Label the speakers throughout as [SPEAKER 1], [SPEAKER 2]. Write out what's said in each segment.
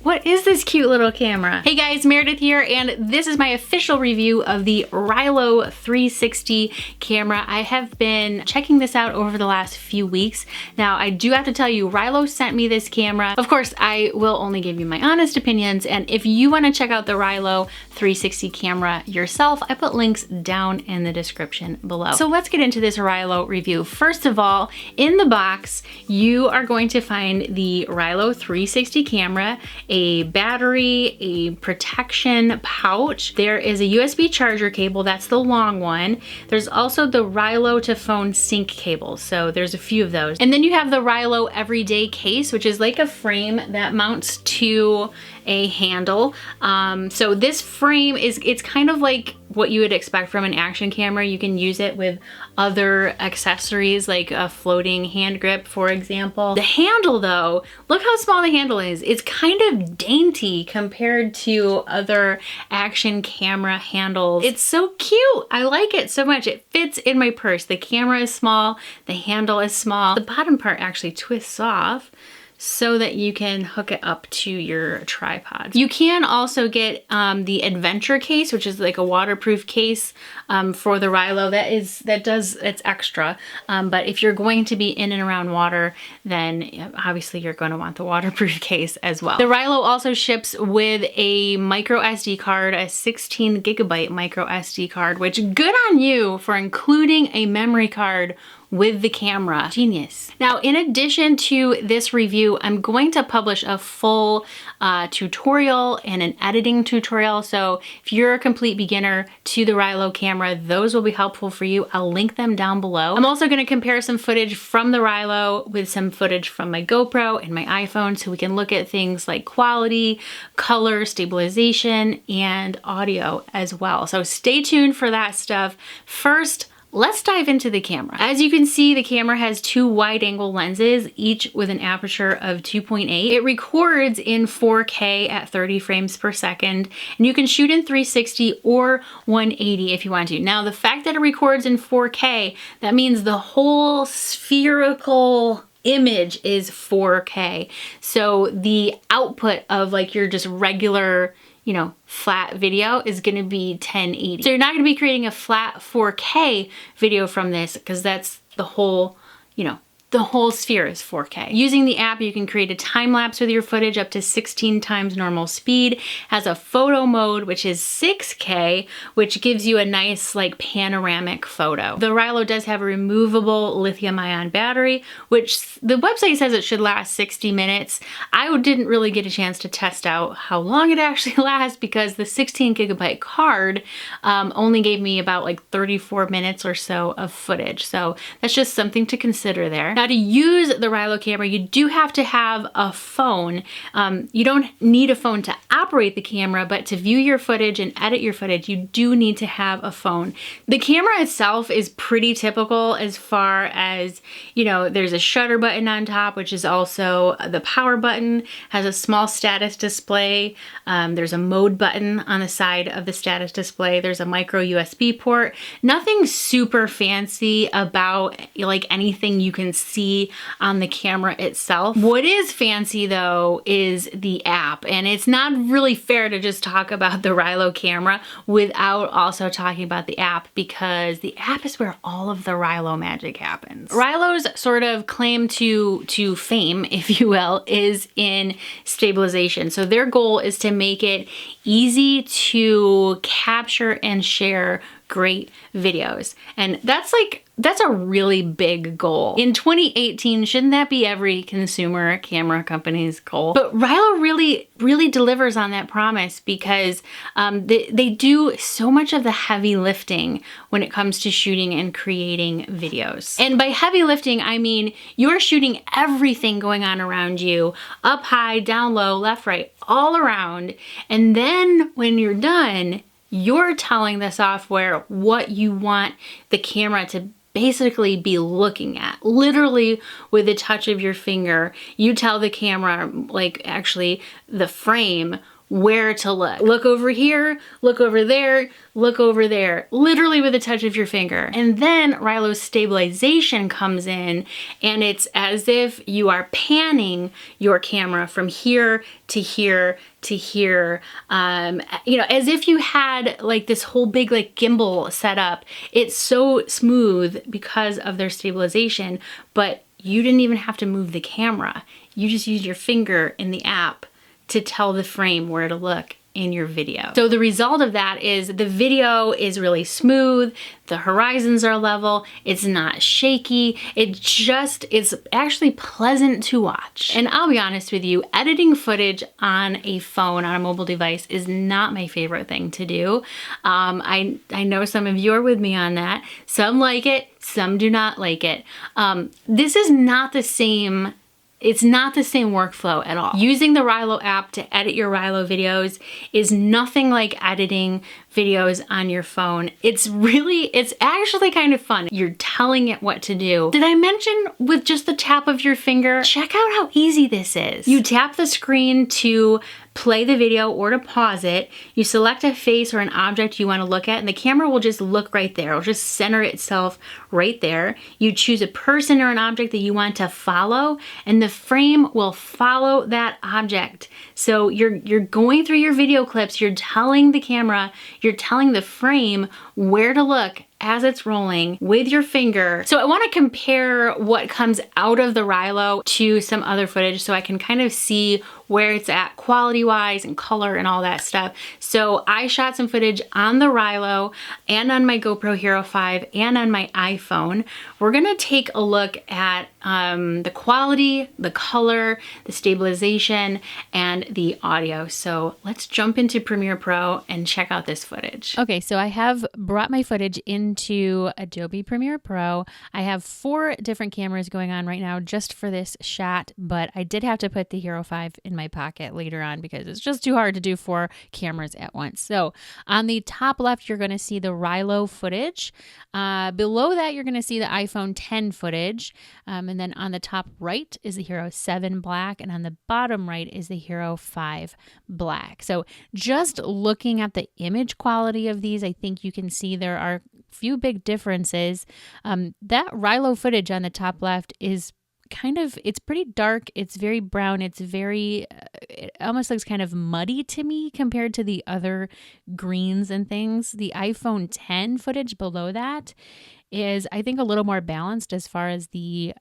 [SPEAKER 1] What is this cute little camera? Hey guys, Meredith here, and this is my official review of the Rylo 360 camera. I have been checking this out over the last few weeks. Now, I do have to tell you, Rylo sent me this camera. Of course, I will only give you my honest opinions, and if you want to check out the Rylo 360 camera yourself, I put links down in the description below. So let's get into this Rylo review. First of all, in the box, you are going to find the Rylo 360 camera, a battery, a protection pouch. There is a USB charger cable, that's the long one. There's also the Rylo to phone sync cable, so there's a few of those. And then you have the Rylo everyday case, which is like a frame that mounts to a handle. So this frame it's kind of like what you would expect from an action camera. You can use it with other accessories like a floating hand grip, for example. The handle though, look how small the handle is. It's kind of dainty compared to other action camera handles. It's so cute. I like it so much. It fits in my purse. The camera is small, the handle is small. The bottom part actually twists off so that you can hook it up to your tripod. You can also get the adventure case, which is like a waterproof case for the Rylo. It's extra. But if you're going to be in and around water, then obviously you're going to want the waterproof case as well. The Rylo also ships with a micro SD card, a 16 gigabyte micro SD card, which good on you for including a memory card with the camera. Genius. Now, in addition to this review, I'm going to publish a full tutorial and an editing tutorial. So if you're a complete beginner to the Rylo camera, those will be helpful for you. I'll link them down below. I'm also gonna compare some footage from the Rylo with some footage from my GoPro and my iPhone, so we can look at things like quality, color, stabilization, and audio as well. So stay tuned for that stuff. First, let's dive into the camera. As you can see, the camera has two wide angle lenses, each with an aperture of 2.8. It records in 4K at 30 frames per second, and you can shoot in 360 or 180 if you want to. Now, the fact that it records in 4K, that means the whole spherical image is 4K. So the output of like your just regular, you know, flat video is gonna be 1080. So you're not gonna be creating a flat 4K video from this, because that's the whole, you know, the whole sphere is 4K. Using the app, you can create a time lapse with your footage up to 16 times normal speed. Has a photo mode, which is 6K, which gives you a nice like panoramic photo. The Rylo does have a removable lithium-ion battery, which the website says it should last 60 minutes. I didn't really get a chance to test out how long it actually lasts, because the 16 gigabyte card only gave me about like 34 minutes or so of footage. So that's just something to consider there. Now, to use the Rylo camera, you do have to have a phone. You don't need a phone to operate the camera, but to view your footage and edit your footage, you do need to have a phone. The camera itself is pretty typical as far as, you know, there's a shutter button on top, which is also the power button, has a small status display. There's a mode button on the side of the status display. There's a micro USB port. Nothing super fancy about like anything you can see on the camera itself. What is fancy though is the app, and it's not really fair to just talk about the Rylo camera without also talking about the app, because the app is where all of the Rylo magic happens. Rylo's sort of claim to fame, if you will, is in stabilization. So their goal is to make it easy to capture and share great videos. And that's a really big goal. In 2018, shouldn't that be every consumer camera company's goal? But Rylo really delivers on that promise, because they do so much of the heavy lifting when it comes to shooting and creating videos. And by heavy lifting, I mean you're shooting everything going on around you, up high, down low, left, right, all around. And then when you're done, you're telling the software what you want the camera to basically be looking at. Literally with the touch of your finger, you tell the camera, like actually the frame, where to look. Look over here, look over there, look over there, literally with a touch of your finger. And then Rylo's stabilization comes in, and it's as if you are panning your camera from here to here to here, you know, as if you had like this whole big like gimbal set up. It's so smooth because of their stabilization, but you didn't even have to move the camera. You just used your finger in the app to tell the frame where to look in your video. So the result of that is the video is really smooth, the horizons are level, it's not shaky, it's actually pleasant to watch. And I'll be honest with you, editing footage on a phone, on a mobile device, is not my favorite thing to do. I know some of you are with me on that. Some like it, some do not like it. This is not the same. It's not the same workflow at all. Using the Rylo app to edit your Rylo videos is nothing like editing videos on your phone. It's actually kind of fun. You're telling it what to do. Did I mention with just the tap of your finger? Check out how easy this is. You tap the screen to play the video or to pause it. You select a face or an object you want to look at, and the camera will just look right there. It'll just center itself right there. You choose a person or an object that you want to follow, and the frame will follow that object. So you're going through your video clips, you're telling the camera, you're telling the frame where to look as it's rolling with your finger. So I want to compare what comes out of the Rylo to some other footage so I can kind of see where it's at quality-wise and color and all that stuff. So I shot some footage on the Rylo and on my GoPro Hero 5 and on my iPhone. We're gonna take a look at the quality, the color, the stabilization, and the audio. So let's jump into Premiere Pro and check out this footage. Okay, so I have brought my footage into Adobe Premiere Pro. I have 4 different cameras going on right now just for this shot, but I did have to put the Hero 5 in my pocket later on because it's just too hard to do 4 cameras at once. So on the top left, you're going to see the Rylo footage. Below that, you're going to see the iPhone 10 footage. And then on the top right is the Hero 7 Black, and on the bottom right is the Hero 5 Black. So just looking at the image quality of these, I think you can see there are few big differences. That Rylo footage on the top left is it's pretty dark. It's very brown. It's very, it almost looks kind of muddy to me compared to the other greens and things. The iPhone 10 footage below that is, I think, a little more balanced as far as the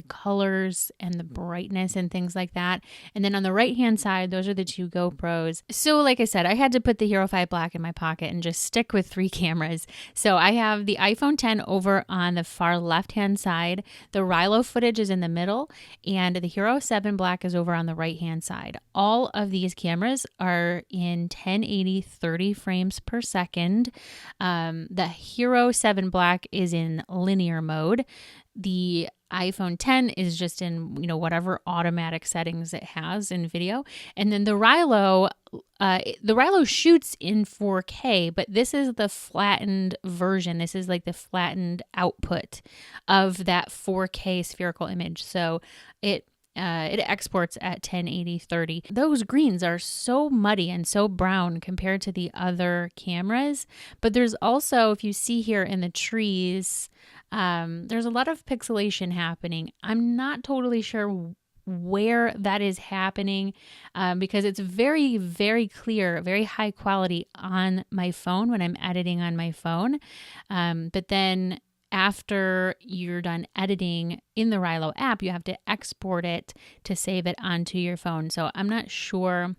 [SPEAKER 1] colors and the brightness and things like that. And then on the right-hand side, those are the 2 GoPros. So like I said, I had to put the Hero 5 Black in my pocket and just stick with 3 cameras. So I have the iPhone 10 over on the far left-hand side. The Rylo footage is in the middle, and the Hero 7 Black is over on the right-hand side. All of these cameras are in 1080 30 frames per second. The Hero 7 Black is in linear mode. The iPhone 10 is just in, whatever automatic settings it has in video. And then the Rylo shoots in 4K, but this is the flattened version. This is like the flattened output of that 4K spherical image. So it exports at 1080 30. Those greens are so muddy and so brown compared to the other cameras. But there's also, if you see here in the trees, there's a lot of pixelation happening. I'm not totally sure where that is happening because it's very, very clear, very high quality on my phone when I'm editing on my phone. But then after you're done editing in the Rylo app, you have to export it to save it onto your phone. So I'm not sure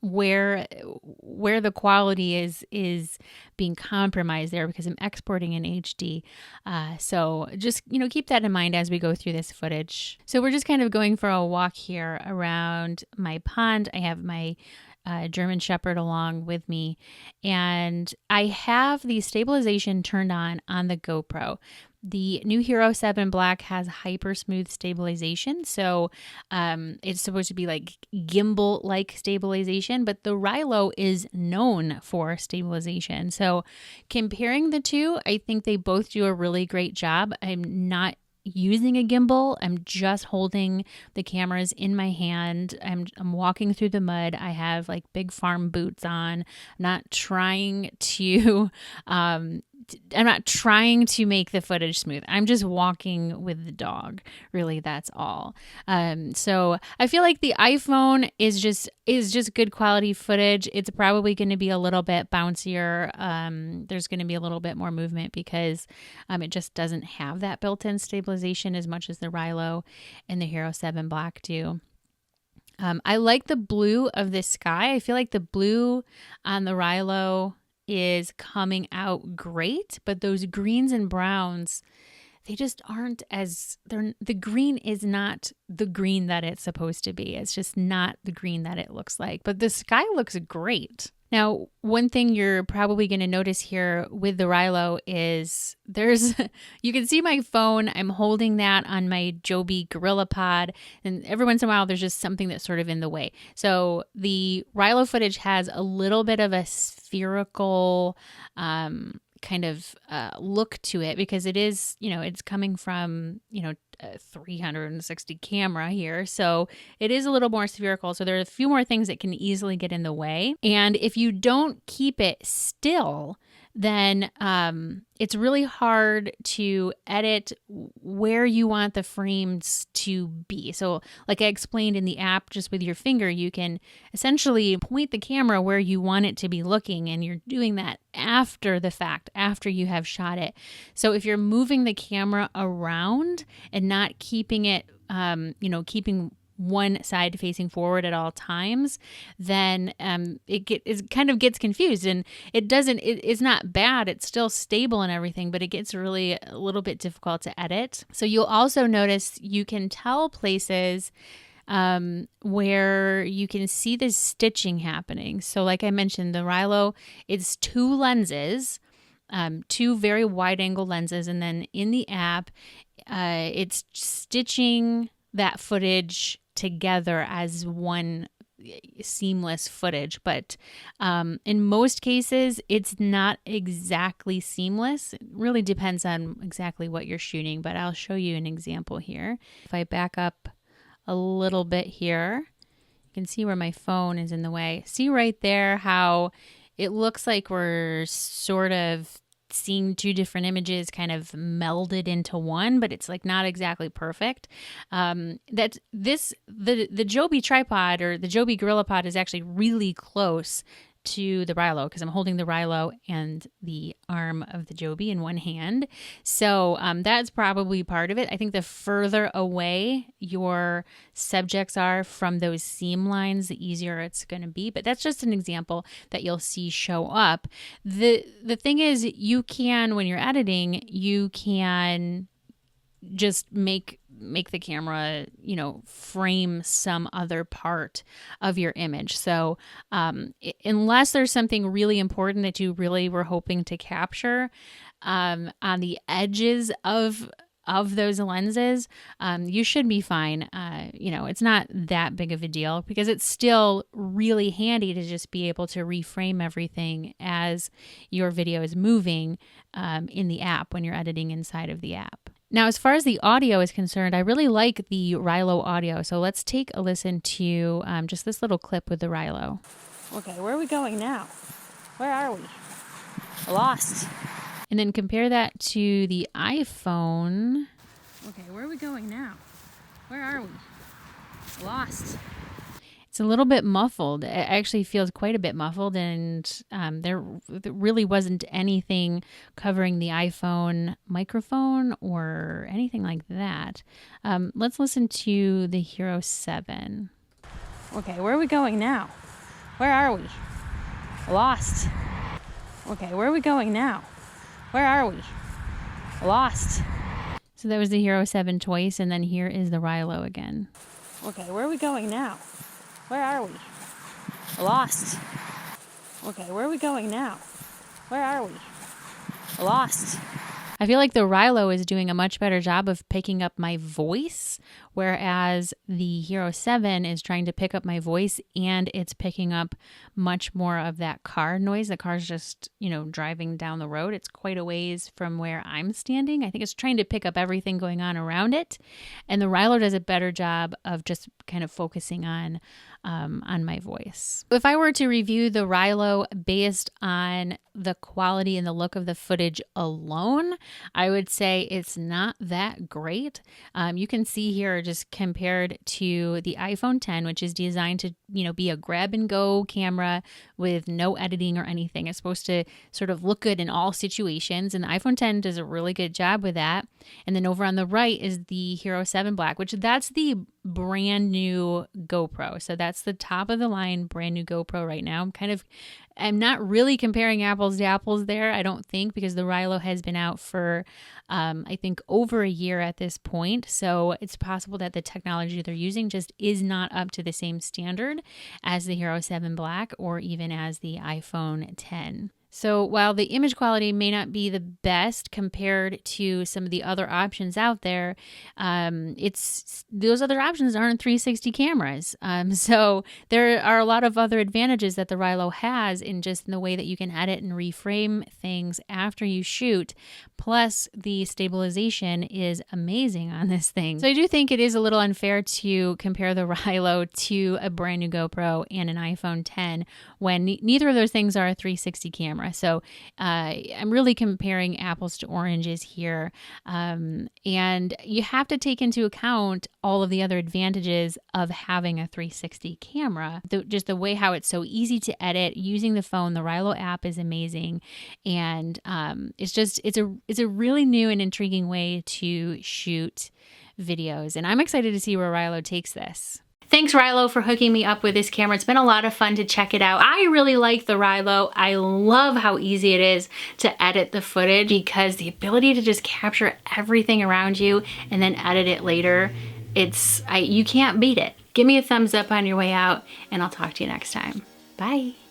[SPEAKER 1] where the quality is being compromised there because I'm exporting in HD. So just, keep that in mind as we go through this footage. So we're just kind of going for a walk here around my pond. I have my German Shepherd along with me, and I have the stabilization turned on the GoPro. The new Hero 7 Black has hyper smooth stabilization, so it's supposed to be like gimbal-like stabilization, but the Rylo is known for stabilization. So comparing the two, I think they both do a really great job. I'm not using a gimbal. I'm just holding the cameras in my hand. I'm walking through the mud. I have like big farm boots on. I'm not trying to make the footage smooth. I'm just walking with the dog. Really, that's all. So I feel like the iPhone is just good quality footage. It's probably going to be a little bit bouncier. There's going to be a little bit more movement because it just doesn't have that built-in stabilization as much as the Rylo and the Hero 7 Black do. I like the blue of the sky. I feel like the blue on the Rylo is coming out great, but those greens and browns, they just aren't the green is not the green that it's supposed to be. It's just not the green that it looks like, but the sky looks great. Now, one thing you're probably going to notice here with the Rylo is you can see my phone. I'm holding that on my Joby GorillaPod, and every once in a while there's just something that's sort of in the way. So the Rylo footage has a little bit of a spherical kind of look to it because it is, it's coming from, a 360 camera here. So it is a little more spherical. So there are a few more things that can easily get in the way. And if you don't keep it still, then it's really hard to edit where you want the frames to be. So like I explained in the app, just with your finger, you can essentially point the camera where you want it to be looking, and you're doing that after the fact, after you have shot it. So if you're moving the camera around and not keeping it, keeping one side facing forward at all times, then it kind of gets confused, and it's not bad. It's still stable and everything, but it gets really a little bit difficult to edit. So you'll also notice you can tell places where you can see the stitching happening. So like I mentioned, the Rylo, it's two lenses, two very wide angle lenses. And then in the app, it's stitching that footage together as one seamless footage. But in most cases, it's not exactly seamless. It really depends on exactly what you're shooting, but I'll show you an example here. If I back up a little bit here, you can see where my phone is in the way. See right there how it looks like we're sort of seeing two different images kind of melded into one, but it's like not exactly perfect. The Joby tripod or the Joby GorillaPod is actually really close to the Rylo because I'm holding the Rylo and the arm of the Joby in one hand. So that's probably part of it. I think the further away your subjects are from those seam lines, the easier it's going to be. But that's just an example that you'll see show up. The thing is, you can, when you're editing, you can just make the camera, frame some other part of your image. So unless there's something really important that you really were hoping to capture on the edges of those lenses, you should be fine. It's not that big of a deal because it's still really handy to just be able to reframe everything as your video is moving in the app when you're editing inside of the app. Now, as far as the audio is concerned, I really like the Rylo audio. So let's take a listen to just this little clip with the Rylo. Okay, where are we going now? Where are we? Lost. And then compare that to the iPhone. Okay, where are we going now? Where are we? Lost. It's a little bit muffled. It actually feels quite a bit muffled, and there really wasn't anything covering the iPhone microphone or anything like that. Let's listen to the Hero 7. Okay, where are we going now? Where are we? Lost. Okay, where are we going now? Where are we? Lost. So that was the Hero 7 twice, and then here is the Rylo again. Okay, where are we going now? Where are we? Lost. Okay, where are we going now? Where are we? Lost. I feel like the Rylo is doing a much better job of picking up my voice whereas the Hero 7 is trying to pick up my voice and it's picking up much more of that car noise. The car's just, driving down the road. It's quite a ways from where I'm standing. I think it's trying to pick up everything going on around it. And the Rylo does a better job of just kind of focusing on my voice. If I were to review the Rylo based on the quality and the look of the footage alone, I would say it's not that great. You can see here just compared to the iPhone 10, which is designed to, be a grab and go camera with no editing or anything. It's supposed to sort of look good in all situations, and the iPhone 10 does a really good job with that. And then over on the right is the Hero 7 Black, which that's the brand new GoPro. So that's the top of the line brand new GoPro right now. I'm not really comparing apples to apples there, I don't think, because the Rylo has been out for, I think, over a year at this point. So it's possible that the technology they're using just is not up to the same standard as the Hero 7 Black or even as the iPhone 10. So while the image quality may not be the best compared to some of the other options out there, those other options aren't 360 cameras. So there are a lot of other advantages that the Rylo has in the way that you can edit and reframe things after you shoot. Plus, the stabilization is amazing on this thing. So I do think it is a little unfair to compare the Rylo to a brand new GoPro and an iPhone 10 when neither of those things are a 360 camera. So I'm really comparing apples to oranges here. And you have to take into account all of the other advantages of having a 360 camera. Just the way how it's so easy to edit using the phone. The Rylo app is amazing. And it's a really new and intriguing way to shoot videos. And I'm excited to see where Rylo takes this. Thanks, Rylo, for hooking me up with this camera. It's been a lot of fun to check it out. I really like the Rylo. I love how easy it is to edit the footage because the ability to just capture everything around you and then edit it later, you can't beat it. Give me a thumbs up on your way out, and I'll talk to you next time. Bye.